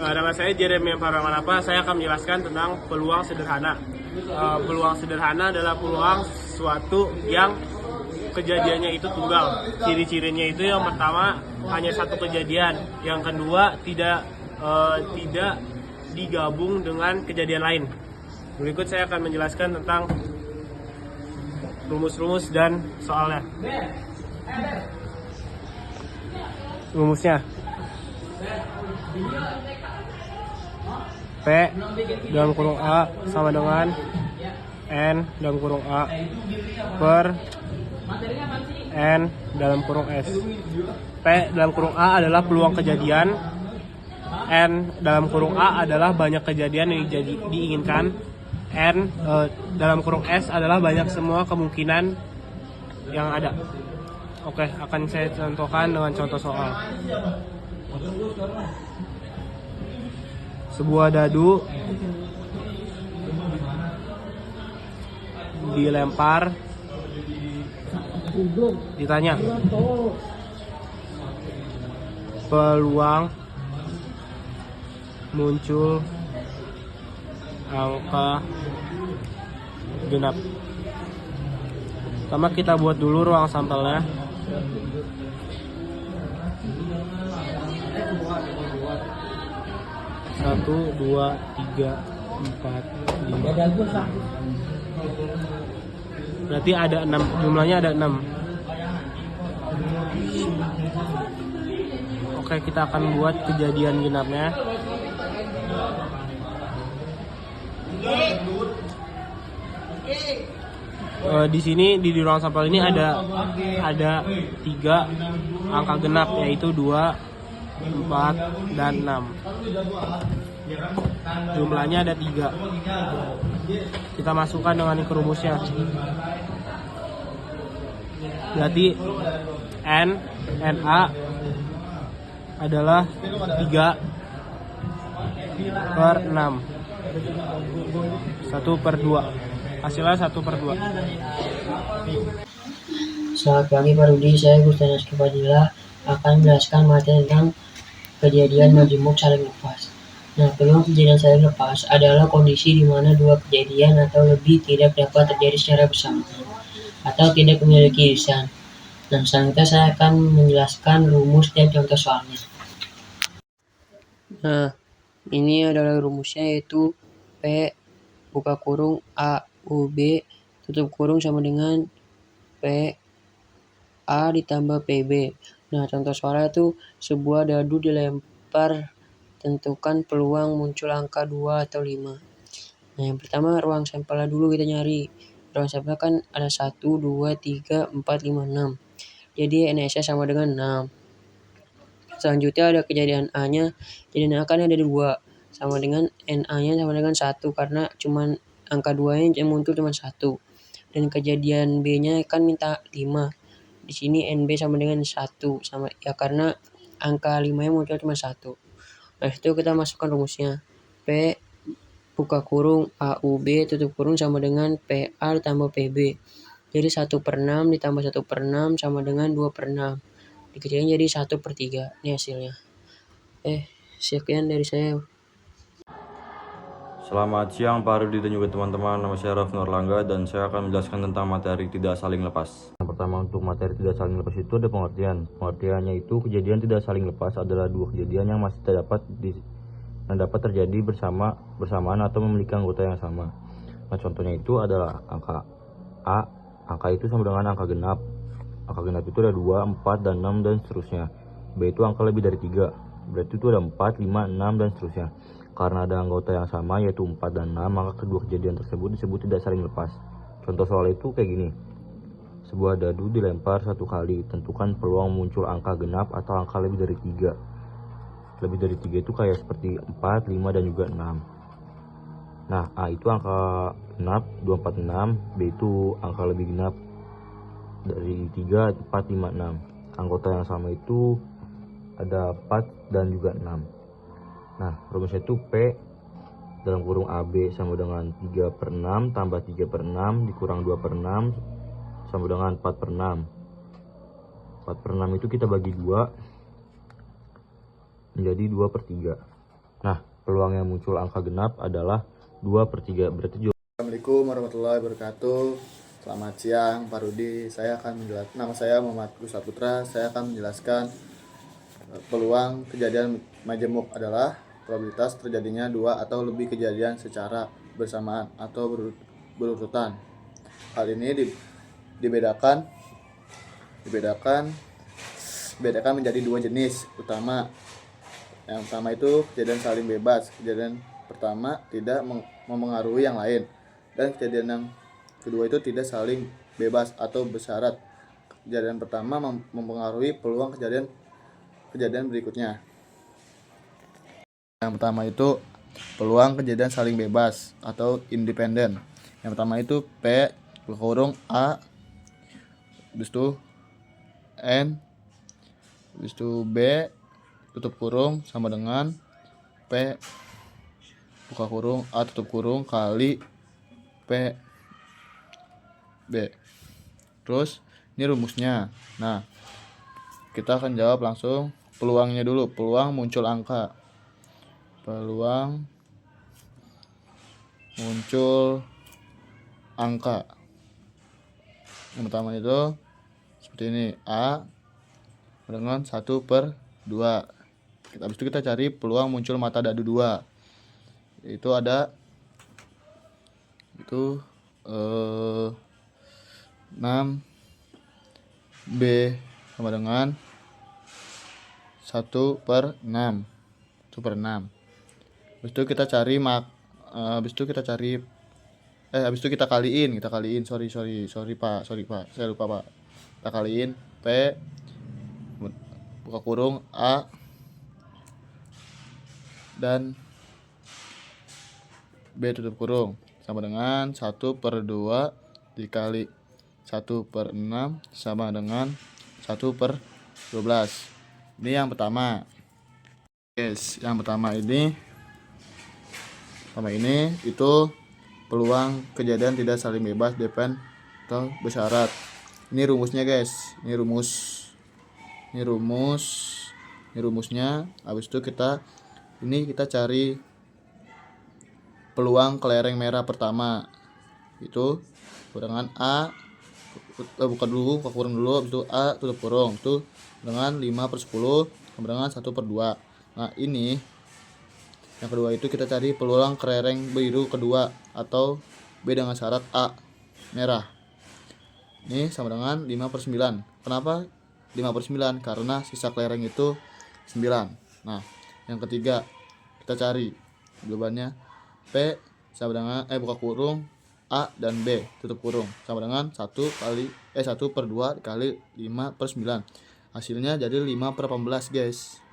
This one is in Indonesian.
Nama saya Jeremy Paramanapa. Saya akan menjelaskan tentang peluang sederhana. Peluang sederhana adalah peluang sesuatu yang kejadiannya itu tunggal. Ciri-cirinya itu yang pertama hanya satu kejadian, yang kedua tidak digabung dengan kejadian lain. Berikut saya akan menjelaskan tentang rumus-rumus dan soalnya. Rumusnya P dalam kurung A sama dengan N dalam kurung A per N dalam kurung S. P dalam kurung A adalah peluang kejadian, N dalam kurung A adalah banyak kejadian yang diinginkan, N dalam kurung S adalah banyak semua kemungkinan yang ada. Oke, akan saya contohkan dengan contoh soal. Sebuah dadu dilempar, ditanya peluang muncul angka genap. Pertama kita buat dulu ruang sampelnya. Satu, dua, tiga, empat, lima. Berarti ada 6, jumlahnya ada 6. Oke, kita akan buat kejadian genapnya. Di sini di ruang sampel ini ada 3 angka genap, yaitu 2, 4, dan 6. Jumlahnya ada 3. Kita masukkan dengan ke rumusnya. Berarti NA adalah 3 per 6. 1/2. Hasilnya 1/2. Selamat pagi Pak Rudi, saya Gustana Fadila akan menjelaskan materi tentang kejadian majemuk saling lepas. Nah, peluang kejadian saling lepas adalah kondisi di mana dua kejadian atau lebih tidak dapat terjadi secara bersamaan atau tidak memiliki irisan. Nah, selanjutnya saya akan menjelaskan rumus dan contoh soalnya. Nah, ini adalah rumusnya, yaitu P buka kurung A U B tutup kurung sama dengan P A ditambah PB. Nah, contoh soalnya itu sebuah dadu dilempar, tentukan peluang muncul angka 2 atau 5. Nah, yang pertama ruang sampelnya dulu kita nyari. Ruang sampel kan ada 1, 2, 3, 4, 5, 6. Jadi NS-nya sama dengan 6. Selanjutnya ada kejadian A-nya. Kejadian A kan ada 2. Sama dengan NA-nya sama dengan 1 karena cuman angka 2-nya yang muncul cuma 1. Dan kejadian B-nya kan minta 5. Di sini NB sama dengan 1 sama ya karena angka 5-nya muncul cuma 1. Nah, itu kita masukkan rumusnya. P buka kurung AUB tutup kurung sama dengan PA ditambah PB. Jadi 1/6 ditambah 1/6 sama dengan 2/6. Dikecilin jadi 1/3. Ini hasilnya. Sekian dari saya. Selamat siang Pak Rudi dan juga teman-teman. Nama saya Raffi Nurlangga dan saya akan menjelaskan tentang materi tidak saling lepas. Yang pertama, untuk materi tidak saling lepas itu ada pengertian. Pengertiannya itu kejadian tidak saling lepas adalah dua kejadian yang masih dapat terjadi bersamaan atau memiliki anggota yang sama. Nah, contohnya itu adalah angka A. Angka itu sama dengan angka genap. Angka genap itu ada 2, 4, dan 6 dan seterusnya. B itu angka lebih dari 3. Berarti itu ada 4, 5, 6 dan seterusnya. Karena ada anggota yang sama yaitu 4 dan 6, maka kedua kejadian tersebut disebut tidak saling lepas. Contoh soal itu kayak gini. Sebuah dadu dilempar 1 kali, tentukan peluang muncul angka genap atau angka lebih dari 3. Lebih dari 3 itu kayak seperti 4, 5, dan juga 6. Nah, A itu angka genap 2, 4, 6. B itu angka lebih genap dari 3, 4, 5, 6. Anggota yang sama itu ada 4 dan juga 6. Nah, rumusnya itu P dalam kurung AB sama dengan 3/6 tambah 3/6 dikurang 2/6 sama dengan 4/6. 4/6 itu kita bagi 2 menjadi 2/3. Nah, peluang yang muncul angka genap adalah 2/3, berarti Assalamualaikum warahmatullahi wabarakatuh. Selamat siang Pak Rudi. Nama saya Muhammad Gus Saputra. Saya akan menjelaskan peluang kejadian majemuk adalah probabilitas terjadinya dua atau lebih kejadian secara bersamaan atau berurutan. Hal ini dibedakan menjadi dua jenis utama. Yang pertama itu kejadian saling bebas. Kejadian pertama tidak mempengaruhi yang lain, dan kejadian yang kedua itu tidak saling bebas atau bersyarat. Kejadian pertama mempengaruhi peluang kejadian berikutnya. Yang pertama itu peluang kejadian saling bebas atau independen. Yang pertama itu P kurung A, habis itu N, habis itu B tutup kurung sama dengan P buka kurung A tutup kurung kali P B. Terus ini rumusnya. Nah, kita akan jawab langsung peluangnya dulu. Peluang muncul angka. Peluang muncul angka. Yang pertama itu seperti ini, A dengan 1/2. Habis itu kita cari peluang muncul mata dadu 2. Itu ada 6B sama dengan 1/6. 1/6. Habis itu kita cari habis itu kita kaliin. Sorry Pak. Saya lupa Pak. Kita kaliin P buka kurung A dan B tutup kurung sama dengan 1/2 dikali 1/6 sama dengan 1/12. Ini yang pertama. Yang pertama ini itu peluang kejadian tidak saling bebas, depend atau bersyarat. Ini rumusnya guys. Ini rumusnya. Habis itu kita cari peluang kelereng merah pertama. Itu dengan A buka kurung dulu, habis itu A tutup kurung. Itu dengan 5/10 sama dengan 1/2. Nah, ini yang kedua itu kita cari peluang kelereng biru kedua atau B dengan syarat A merah. Ini sama dengan 5/9. Kenapa 5/9? Karena sisa kelereng itu 9. Nah, yang ketiga kita cari jawabannya P sama dengan buka kurung A dan B tutup kurung sama dengan 1/2 kali 5/9. Hasilnya jadi 5/18 guys.